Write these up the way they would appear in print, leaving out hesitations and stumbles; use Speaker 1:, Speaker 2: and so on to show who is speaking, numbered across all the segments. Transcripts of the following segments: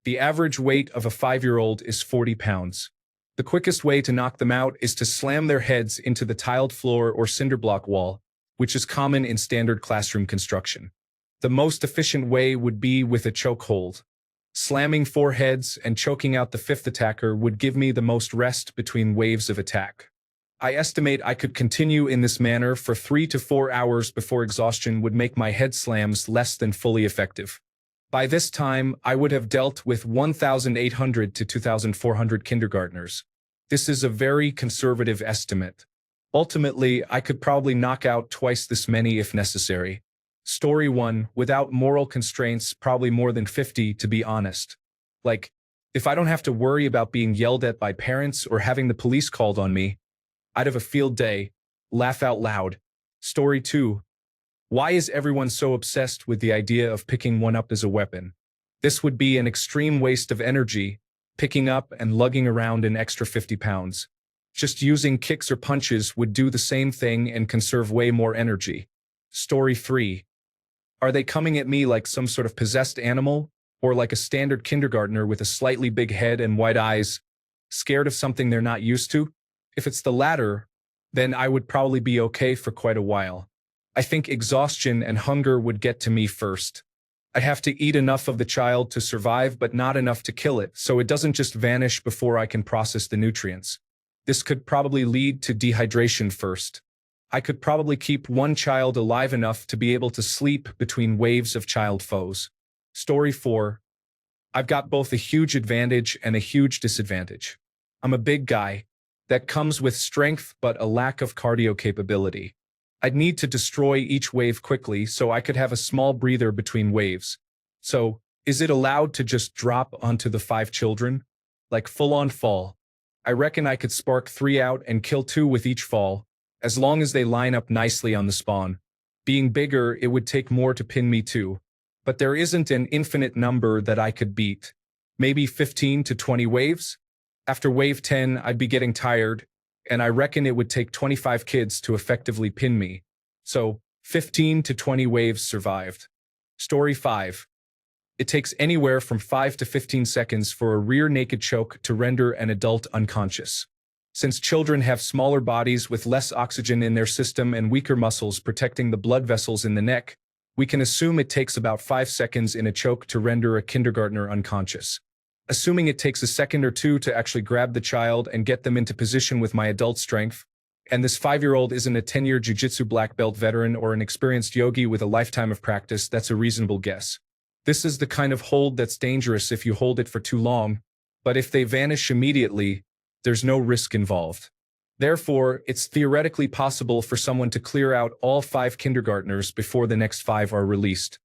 Speaker 1: The average weight of a 5-year-old is 40 pounds. The quickest way to knock them out is to slam their heads into the tiled floor or cinderblock wall, which is common in standard classroom construction. The most efficient way would be with a chokehold. Slamming 4 heads and choking out the 5th attacker would give me the most rest between waves of attack. I estimate I could continue in this manner for 3 to 4 hours before exhaustion would make my head slams less than fully effective. By this time, I would have dealt with 1,800 to 2,400 kindergartners. This is a very conservative estimate. Ultimately, I could probably knock out twice this many if necessary. Story 1, without moral constraints, probably more than 50 to be honest. Like, if I don't have to worry about being yelled at by parents or having the police called on me, I'd have a field day. Laugh out loud. Story 2. Why is everyone so obsessed with the idea of picking one up as a weapon? This would be an extreme waste of energy, picking up and lugging around an extra 50 pounds. Just using kicks or punches would do the same thing and conserve way more energy. Story 3. Are they coming at me like some sort of possessed animal, or like a standard kindergartner with a slightly big head and wide eyes, scared of something they're not used to? If it's the latter, then I would probably be okay for quite a while. I think exhaustion and hunger would get to me first. I'd have to eat enough of the child to survive, but not enough to kill it, so it doesn't just vanish before I can process the nutrients. This could probably lead to dehydration first. I could probably keep one child alive enough to be able to sleep between waves of child foes. Story 4. I've got both a huge advantage and a huge disadvantage. I'm a big guy. That comes with strength but a lack of cardio capability. I'd need to destroy each wave quickly so I could have a small breather between waves. So, is it allowed to just drop onto the 5 children? Like full-on fall? I reckon I could spark 3 out and kill 2 with each fall, as long as they line up nicely on the spawn. Being bigger, it would take more to pin me too. But there isn't an infinite number that I could beat. Maybe 15 to 20 waves? After wave 10, I'd be getting tired, and I reckon it would take 25 kids to effectively pin me. So, 15 to 20 waves survived. Story 5. It takes anywhere from 5 to 15 seconds for a rear naked choke to render an adult unconscious. Since children have smaller bodies with less oxygen in their system and weaker muscles protecting the blood vessels in the neck, we can assume it takes about 5 seconds in a choke to render a kindergartner unconscious. Assuming it takes a second or 2 to actually grab the child and get them into position with my adult strength, and this 5-year-old isn't a 10-year jiu-jitsu black belt veteran or an experienced yogi with a lifetime of practice, that's a reasonable guess. This is the kind of hold that's dangerous if you hold it for too long, but if they vanish immediately, there's no risk involved. Therefore, it's theoretically possible for someone to clear out all 5 kindergartners before the next 5 are released.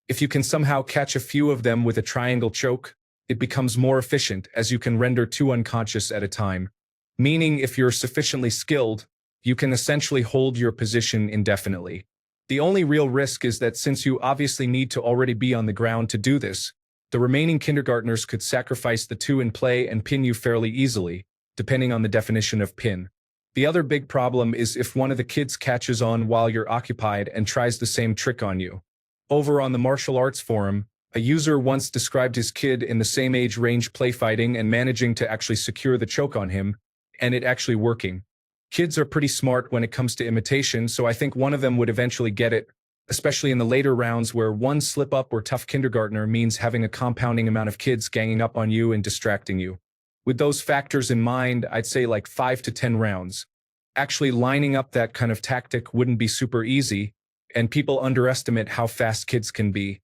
Speaker 1: If you can somehow catch a few of them with a triangle choke, it becomes more efficient as you can render 2 unconscious at a time. Meaning if you're sufficiently skilled, you can essentially hold your position indefinitely. The only real risk is that since you obviously need to already be on the ground to do this, the remaining kindergartners could sacrifice the 2 in play and pin you fairly easily, depending on the definition of pin. The other big problem is if one of the kids catches on while you're occupied and tries the same trick on you. Over on the martial arts forum, a user once described his kid in the same age range play fighting and managing to actually secure the choke on him, and it actually working. Kids are pretty smart when it comes to imitation, so I think one of them would eventually get it, especially in the later rounds where one slip-up or tough kindergartner means having a compounding amount of kids ganging up on you and distracting you. With those factors in mind, I'd say like 5 to 10 rounds. Actually lining up that kind of tactic wouldn't be super easy, and people underestimate how fast kids can be.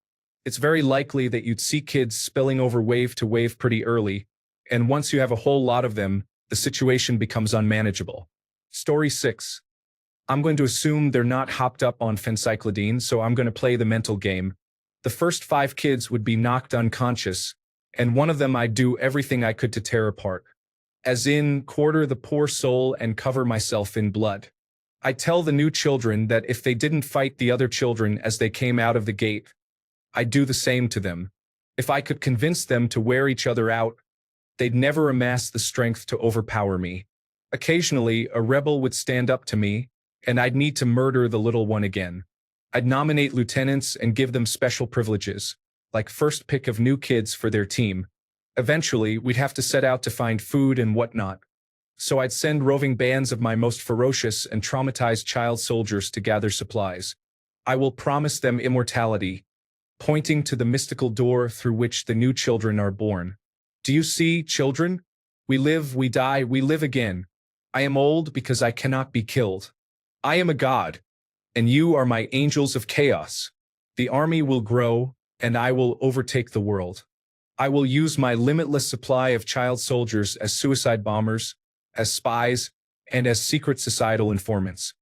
Speaker 1: It's very likely that you'd see kids spilling over wave to wave pretty early, and once you have a whole lot of them, the situation becomes unmanageable. Story 6. I'm going to assume they're not hopped up on phencyclidine, so I'm going to play the mental game. The first 5 kids would be knocked unconscious, and one of them I'd do everything I could to tear apart. As in, quarter the poor soul and cover myself in blood. I tell the new children that if they didn't fight the other children as they came out of the gate, I'd do the same to them. If I could convince them to wear each other out, they'd never amass the strength to overpower me. Occasionally, a rebel would stand up to me, and I'd need to murder the little one again. I'd nominate lieutenants and give them special privileges, like first pick of new kids for their team, Eventually, we'd have to set out to find food and whatnot. So I'd send roving bands of my most ferocious and traumatized child soldiers to gather supplies. I will promise them immortality, pointing to the mystical door through which the new children are born. Do you see, children? We live, we die, we live again. I am old because I cannot be killed. I am a god, and you are my angels of chaos. The army will grow, and I will overtake the world. I will use my limitless supply of child soldiers as suicide bombers, as spies, and as secret societal informants.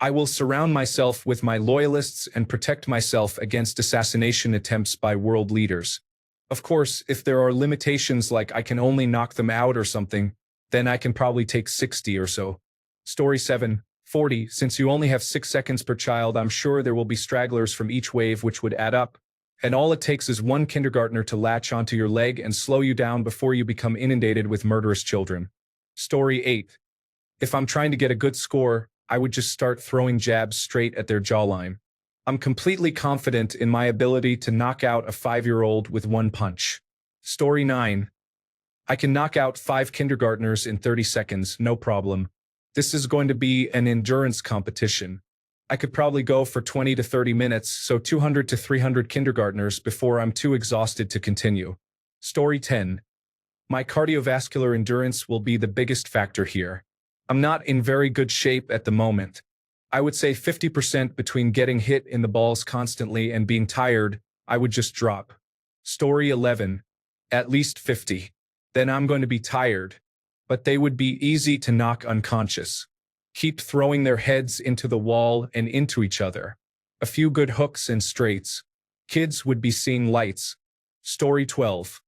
Speaker 1: I will surround myself with my loyalists and protect myself against assassination attempts by world leaders. Of course, if there are limitations like I can only knock them out or something, then I can probably take 60 or so. Story 7, 40. Since you only have 6 seconds per child, I'm sure there will be stragglers from each wave which would add up, and all it takes is one kindergartner to latch onto your leg and slow you down before you become inundated with murderous children. Story 8. If I'm trying to get a good score, I would just start throwing jabs straight at their jawline. I'm completely confident in my ability to knock out a 5-year-old with one punch. Story 9. I can knock out 5 kindergartners in 30 seconds, no problem. This is going to be an endurance competition. I could probably go for 20 to 30 minutes, so 200 to 300 kindergartners before I'm too exhausted to continue. Story 10. My cardiovascular endurance will be the biggest factor here. I'm not in very good shape at the moment. I would say 50% between getting hit in the balls constantly and being tired, I would just drop. Story 11. At least 50. Then I'm going to be tired. But they would be easy to knock unconscious. Keep throwing their heads into the wall and into each other. A few good hooks and straights. Kids would be seeing lights. Story 12.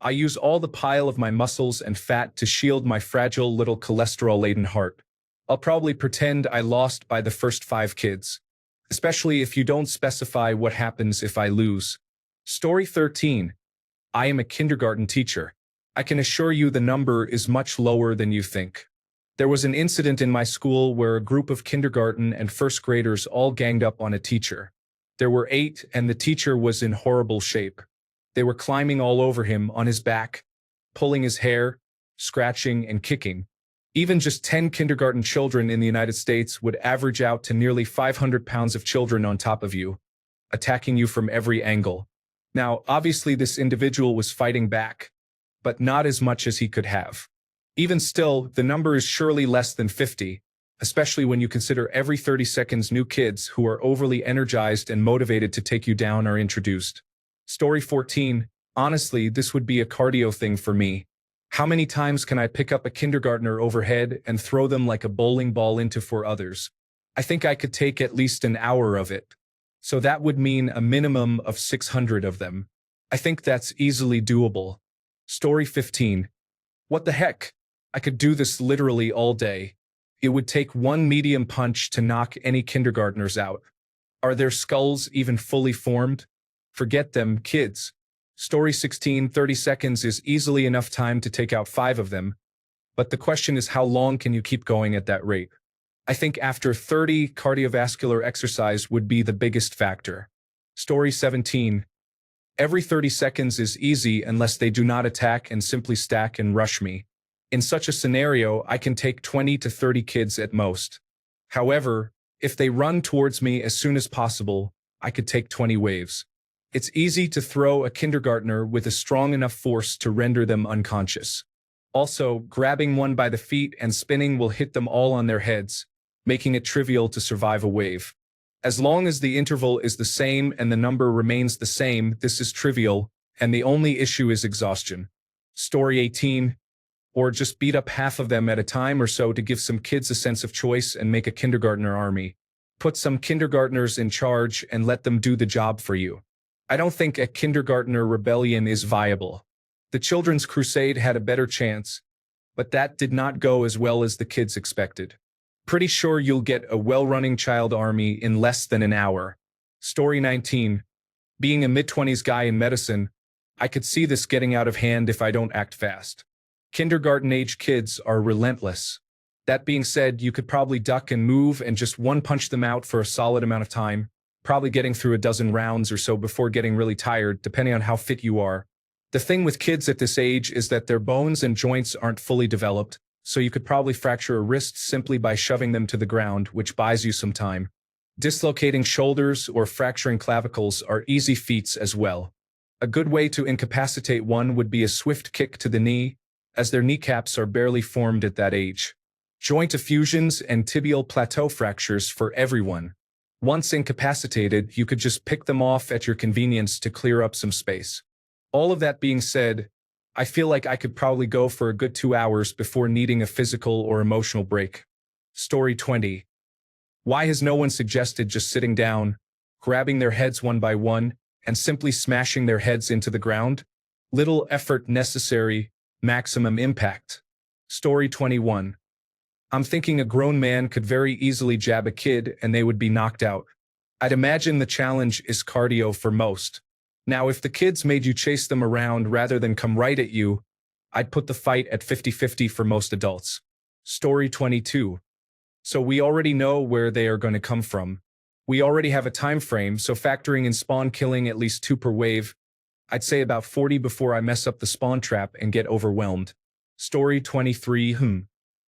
Speaker 1: I use all the pile of my muscles and fat to shield my fragile little cholesterol-laden heart. I'll probably pretend I lost by the first 5 kids, especially if you don't specify what happens if I lose. Story 13. I am a kindergarten teacher. I can assure you the number is much lower than you think. There was an incident in my school where a group of kindergarten and first graders all ganged up on a teacher. There were 8, and the teacher was in horrible shape. They were climbing all over him on his back, pulling his hair, scratching and kicking. Even just 10 kindergarten children in the United States would average out to nearly 500 pounds of children on top of you, attacking you from every angle. Now, obviously this individual was fighting back, but not as much as he could have. Even still, the number is surely less than 50, especially when you consider every 30 seconds new kids who are overly energized and motivated to take you down are introduced. Story 14. Honestly, this would be a cardio thing for me. How many times can I pick up a kindergartner overhead and throw them like a bowling ball into 4 others? I think I could take at least an hour of it. So that would mean a minimum of 600 of them. I think that's easily doable. Story 15. What the heck? I could do this literally all day. It would take one medium punch to knock any kindergartners out. Are their skulls even fully formed? Forget them, kids. Story 16. 30 seconds is easily enough time to take out 5 of them. But the question is, how long can you keep going at that rate? I think after 30, cardiovascular exercise would be the biggest factor. Story 17. Every 30 seconds is easy unless they do not attack and simply stack and rush me. In such a scenario, I can take 20 to 30 kids at most. However, if they run towards me as soon as possible, I could take 20 waves. It's easy to throw a kindergartner with a strong enough force to render them unconscious. Also, grabbing one by the feet and spinning will hit them all on their heads, making it trivial to survive a wave. As long as the interval is the same and the number remains the same, this is trivial, and the only issue is exhaustion. Story 18. Or just beat up half of them at a time or so to give some kids a sense of choice and make a kindergartner army. Put some kindergartners in charge and let them do the job for you. I don't think a kindergartner rebellion is viable. The Children's Crusade had a better chance, but that did not go as well as the kids expected. Pretty sure you'll get a well-running child army in less than an hour. Story 19. Being a mid-20s guy in medicine, I could see this getting out of hand if I don't act fast. Kindergarten-age kids are relentless. That being said, you could probably duck and move and just one-punch them out for a solid amount of time, probably getting through a dozen rounds or so before getting really tired, depending on how fit you are. The thing with kids at this age is that their bones and joints aren't fully developed, so you could probably fracture a wrist simply by shoving them to the ground, which buys you some time. Dislocating shoulders or fracturing clavicles are easy feats as well. A good way to incapacitate one would be a swift kick to the knee, as their kneecaps are barely formed at that age. Joint effusions and tibial plateau fractures for everyone. Once incapacitated, you could just pick them off at your convenience to clear up some space. All of that being said, I feel like I could probably go for a good 2 hours before needing a physical or emotional break. Story 20. Why has no one suggested just sitting down, grabbing their heads one by one, and simply smashing their heads into the ground? Little effort necessary, maximum impact. Story 21. I'm thinking a grown man could very easily jab a kid and they would be knocked out. I'd imagine the challenge is cardio for most. Now, if the kids made you chase them around rather than come right at you, I'd put the fight at 50-50 for most adults. Story 22. So we already know where they are going to come from. We already have a time frame, so factoring in spawn killing at least 2 per wave, I'd say about 40 before I mess up the spawn trap and get overwhelmed. Story 23.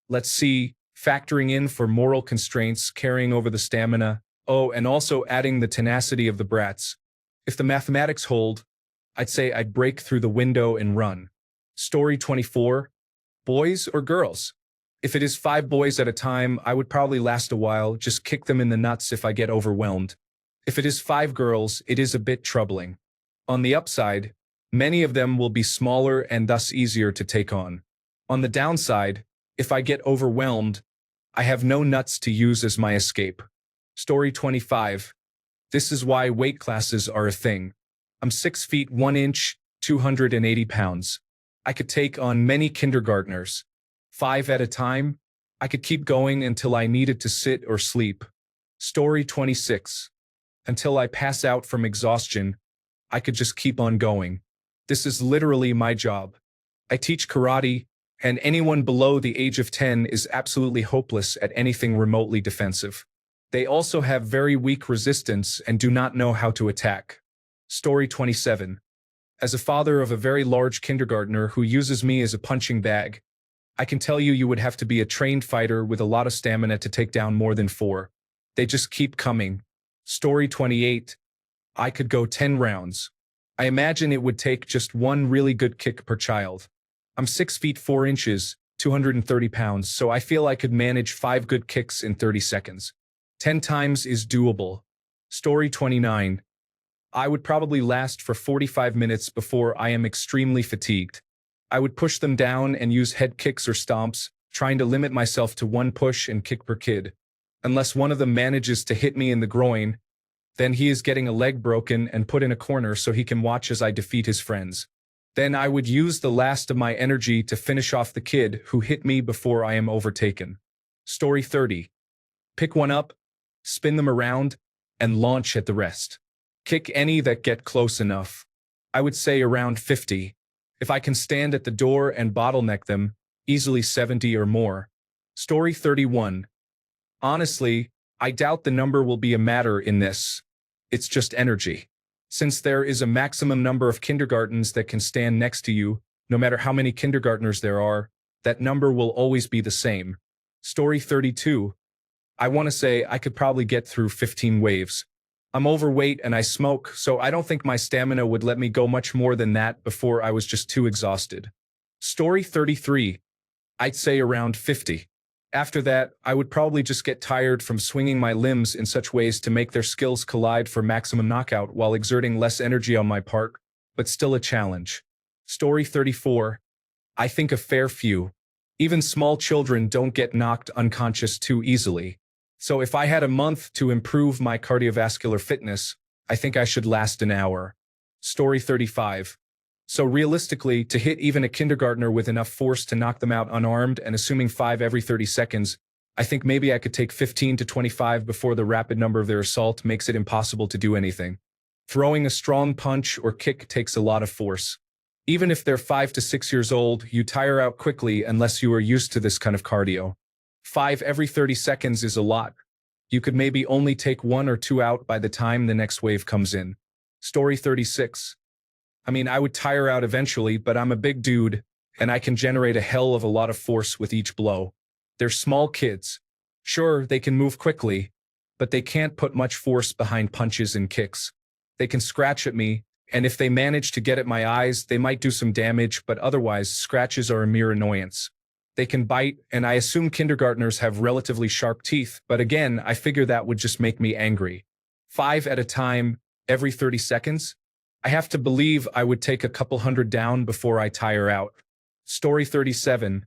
Speaker 1: Let's see, factoring in for moral constraints, carrying over the stamina, and also adding the tenacity of the brats. If the mathematics hold, I'd say I'd break through the window and run. Story 24. Boys or girls? If it is 5 boys at a time, I would probably last a while, just kick them in the nuts if I get overwhelmed. If it is 5 girls, it is a bit troubling. On the upside, many of them will be smaller and thus easier to take on. On the downside, if I get overwhelmed, I have no nuts to use as my escape. Story 25. This is why weight classes are a thing. I'm 6 feet 1 inch, 280 pounds. I could take on many kindergartners. 5 at a time, I could keep going until I needed to sit or sleep. Story 26. Until I pass out from exhaustion, I could just keep on going. This is literally my job. I teach karate, and anyone below the age of 10 is absolutely hopeless at anything remotely defensive. They also have very weak resistance and do not know how to attack. Story 27. As a father of a very large kindergartner who uses me as a punching bag, I can tell you would have to be a trained fighter with a lot of stamina to take down more than 4. They just keep coming. Story 28. I could go 10 rounds. I imagine it would take just 1 really good kick per child. I'm 6 feet 4 inches, 230 pounds, so I feel I could manage 5 good kicks in 30 seconds. 10 times is doable. Story 29. I would probably last for 45 minutes before I am extremely fatigued. I would push them down and use head kicks or stomps, trying to limit myself to 1 push and kick per kid. Unless one of them manages to hit me in the groin, then he is getting a leg broken and put in a corner so he can watch as I defeat his friends. Then I would use the last of my energy to finish off the kid who hit me before I am overtaken. Story 30. Pick one up, spin them around, and launch at the rest. Kick any that get close enough. I would say around 50. If I can stand at the door and bottleneck them, easily 70 or more. Story 31. Honestly, I doubt the number will be a matter in this. It's just energy. Since there is a maximum number of kindergartens that can stand next to you, no matter how many kindergartners there are, that number will always be the same. Story 32. I want to say I could probably get through 15 waves. I'm overweight and I smoke, so I don't think my stamina would let me go much more than that before I was just too exhausted. Story 33. I'd say around 50. After that, I would probably just get tired from swinging my limbs in such ways to make their skills collide for maximum knockout while exerting less energy on my part, but still a challenge. Story 34. I think a fair few. Even small children don't get knocked unconscious too easily. So if I had a month to improve my cardiovascular fitness, I think I should last an hour. Story 35. So realistically, to hit even a kindergartner with enough force to knock them out unarmed and assuming 5 every 30 seconds, I think maybe I could take 15 to 25 before the rapid number of their assault makes it impossible to do anything. Throwing a strong punch or kick takes a lot of force. Even if they're 5 to 6 years old, you tire out quickly unless you are used to this kind of cardio. 5 every 30 seconds is a lot. You could maybe only take 1 or 2 out by the time the next wave comes in. Story 36. I mean, I would tire out eventually, but I'm a big dude, and I can generate a hell of a lot of force with each blow. They're small kids. Sure, they can move quickly, but they can't put much force behind punches and kicks. They can scratch at me, and if they manage to get at my eyes, they might do some damage, but otherwise, scratches are a mere annoyance. They can bite, and I assume kindergartners have relatively sharp teeth, but again, I figure that would just make me angry. 5 at a time, every 30 seconds? I have to believe I would take a couple hundred down before I tire out. Story 37.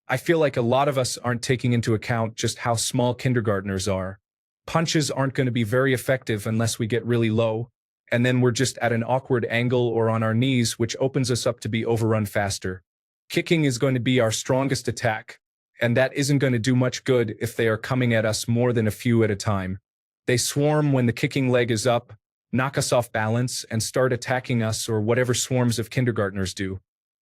Speaker 1: I feel like a lot of us aren't taking into account just how small kindergartners are. Punches aren't going to be very effective unless we get really low, and then we're just at an awkward angle or on our knees, which opens us up to be overrun faster. Kicking is going to be our strongest attack, and that isn't going to do much good if they are coming at us more than a few at a time. They swarm when the kicking leg is up, knock us off balance, and start attacking us or whatever swarms of kindergartners do.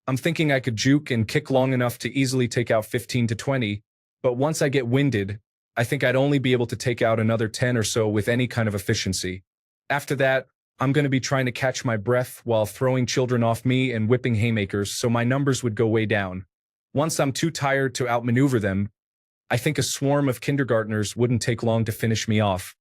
Speaker 1: I'm thinking I could juke and kick long enough to easily take out 15 to 20, but once I get winded, I think I'd only be able to take out another 10 or so with any kind of efficiency. After that, I'm going to be trying to catch my breath while throwing children off me and whipping haymakers, so my numbers would go way down. Once I'm too tired to outmaneuver them, I think a swarm of kindergartners wouldn't take long to finish me off.